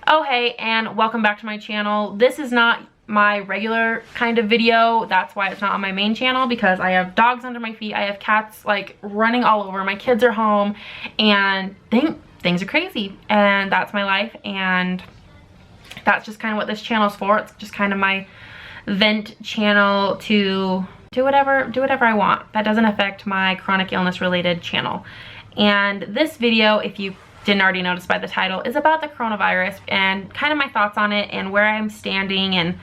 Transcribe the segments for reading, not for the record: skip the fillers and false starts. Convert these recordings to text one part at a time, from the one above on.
Oh hey, and welcome back to my channel. This is not my regular kind of video. That's why it's not on my main channel, because I have dogs under my feet. I have cats like running all over. My kids are home and things are crazy, and that's my life, and that's just kind of what this channel's for. It's just kind of my vent channel to do whatever I want. That doesn't affect my chronic illness related channel. And this video, if you didn't already notice by the title, is about the coronavirus and kind of my thoughts on it and where I'm standing. And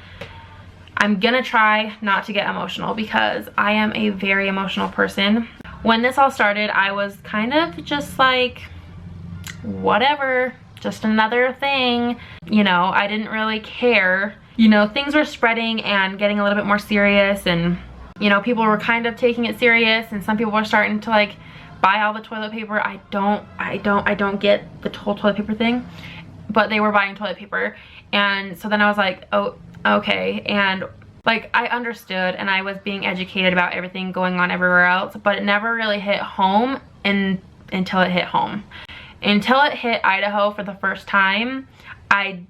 I'm gonna try not to get emotional because I am a very emotional person. When this all started, I was kind of just like, whatever, just another thing. You know, I didn't really care. You know, things were spreading and getting a little bit more serious, and you know, people were kind of taking it serious, and some people were starting to like buy all the toilet paper. I don't get the whole toilet paper thing, but they were buying toilet paper. And so then I was like, oh, okay. And like, I understood and I was being educated about everything going on everywhere else, but it never really hit home until it hit home. Until it hit Idaho for the first time, I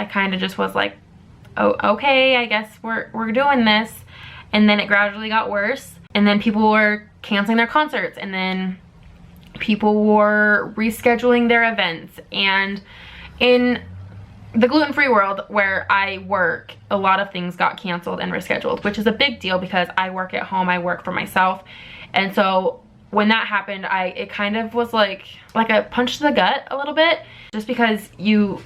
kind of just was like, oh, okay, I guess we're doing this. And then it gradually got worse, and then people were canceling their concerts, and then people were rescheduling their events. And in the gluten-free world where I work, a lot of things got canceled and rescheduled, which is a big deal because I work at home, I work for myself. And so when that happened, it kind of was like a punch to the gut a little bit, just because you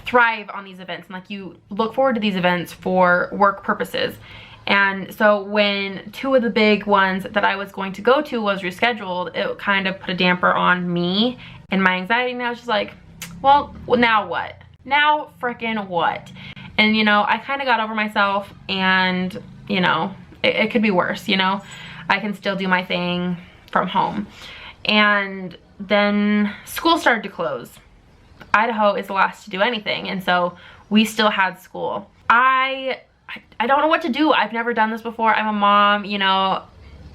thrive on these events and like you look forward to these events for work purposes. And so when two of the big ones that I was going to go to was rescheduled, it kind of put a damper on me and my anxiety. And I was just like, well, now what? Now frickin' what? And you know, I kind of got over myself, and you know, it could be worse. You know, I can still do my thing from home. And then school started to close. Idaho is the last to do anything, and so we still had school. I don't know what to do. I've never done this before. I'm a mom, you know,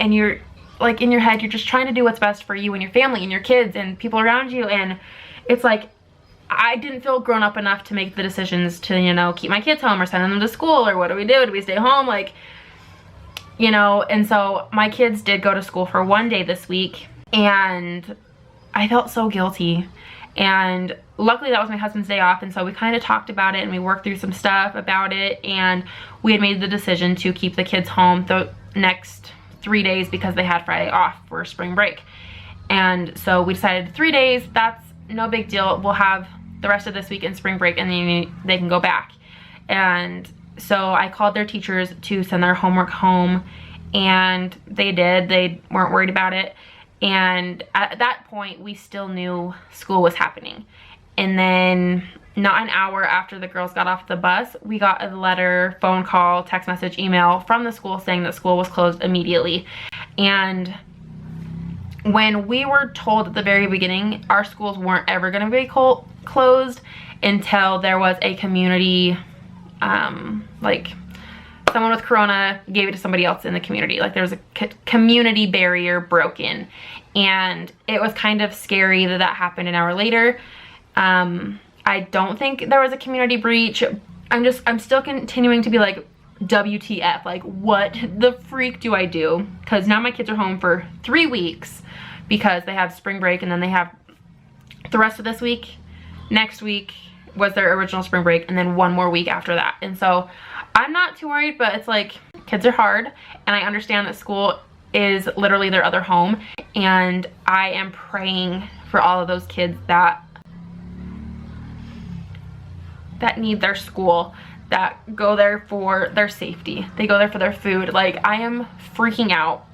and you're like, in your head, you're just trying to do what's best for you and your family and your kids and people around you. And it's like, I didn't feel grown up enough to make the decisions to, you know, keep my kids home or send them to school, or what do we do? Do we stay home? Like, you know, and so my kids did go to school for one day this week, and I felt so guilty. And luckily that was my husband's day off, and so we kind of talked about it and we worked through some stuff about it, and we had made the decision to keep the kids home the next 3 days because they had Friday off for spring break. And so we decided 3 days, that's no big deal. We'll have the rest of this week in spring break, and then they can go back. And so I called their teachers to send their homework home, and they did. They weren't worried about it. And at that point, we still knew school was happening. And then not an hour after the girls got off the bus, we got a letter, phone call, text message, email from the school saying that school was closed immediately. And when we were told at the very beginning our schools weren't ever going to be closed until there was a community, like someone with corona gave it to somebody else in the community, like there was a community barrier broken. And it was kind of scary that that happened an hour later. I don't think there was a community breach. I'm still continuing to be like, WTF, like what the freak do I do? Because now my kids are home for 3 weeks because they have spring break, and then they have the rest of this week. Next week was their original spring break, and then one more week after that. And so I'm not too worried, but it's like, kids are hard, and I understand that school is literally their other home, and I am praying for all of those kids that need their school, that go there for their safety. They go there for their food. Like, I am freaking out.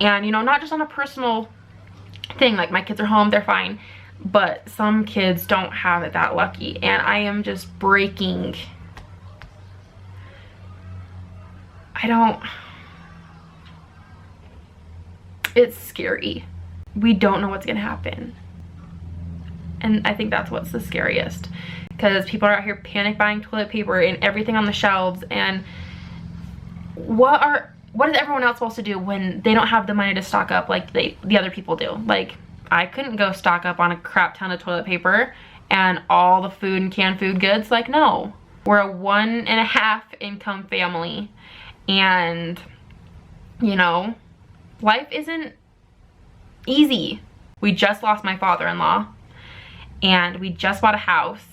And you know, not just on a personal thing, like my kids are home, they're fine, but some kids don't have it that lucky, and I am just breaking. It's scary. We don't know what's gonna happen. And I think that's what's the scariest, because people are out here panic buying toilet paper and everything on the shelves. And what is everyone else supposed to do when they don't have the money to stock up like the other people do? Like, I couldn't go stock up on a crap ton of toilet paper and all the food and canned food goods. Like, no. We're a 1.5 income family, and you know, life isn't easy. We just lost my father-in-law, and we just bought a house.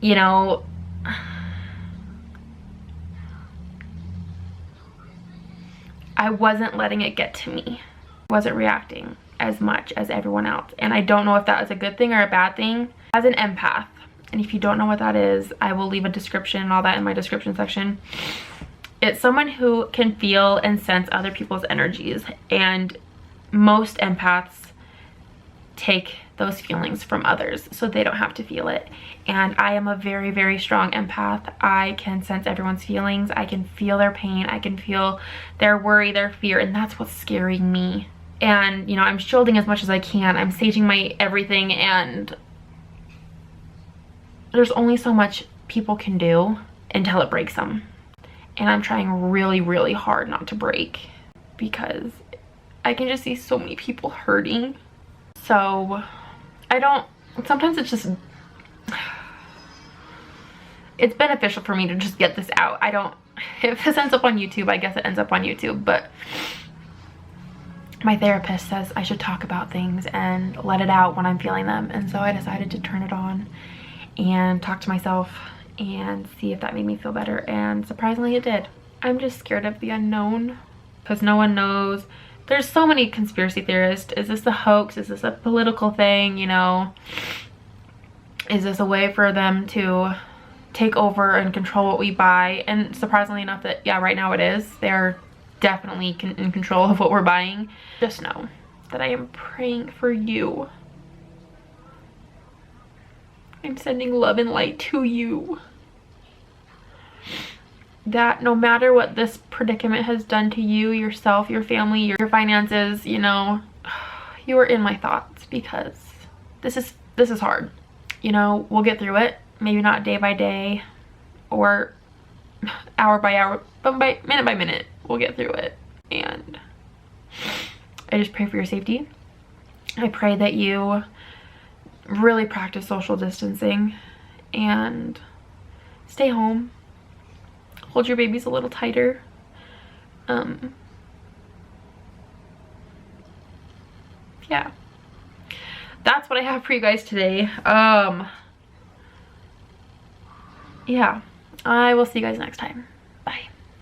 You know, I wasn't letting it get to me. I wasn't reacting as much as everyone else. And I don't know if that is a good thing or a bad thing. As an empath, and if you don't know what that is, I will leave a description and all that in my description section. It's someone who can feel and sense other people's energies. And most empaths take those feelings from others so they don't have to feel it. And I am a very, very strong empath. I can sense everyone's feelings. I can feel their pain. I can feel their worry, their fear, and that's what's scaring me. And, you know, I'm shielding as much as I can. I'm saging my everything, and there's only so much people can do until it breaks them. And I'm trying really, really hard not to break, because I can just see so many people hurting. So sometimes it's just, it's beneficial for me to just get this out. If this ends up on YouTube, I guess it ends up on YouTube, but my therapist says I should talk about things and let it out when I'm feeling them. And so I decided to turn it on and talk to myself and see if that made me feel better. And surprisingly, it did. I'm just scared of the unknown, because no one knows. There's so many conspiracy theorists. Is this a hoax? Is this a political thing? You know, is this a way for them to take over and control what we buy? And surprisingly enough, that yeah, right now it is. They're definitely in control of what we're buying. Just know that I am praying for you. I'm sending love and light to you. That no matter what this predicament has done to you, yourself, your family, your finances, you know, you are in my thoughts, because this is hard. You know, we'll get through it. Maybe not day by day or hour by hour, but by minute, we'll get through it. And I just pray for your safety. I pray that you really practice social distancing and stay home. Hold your babies a little tighter. Yeah, that's what I have for you guys today. Yeah, I will see you guys next time.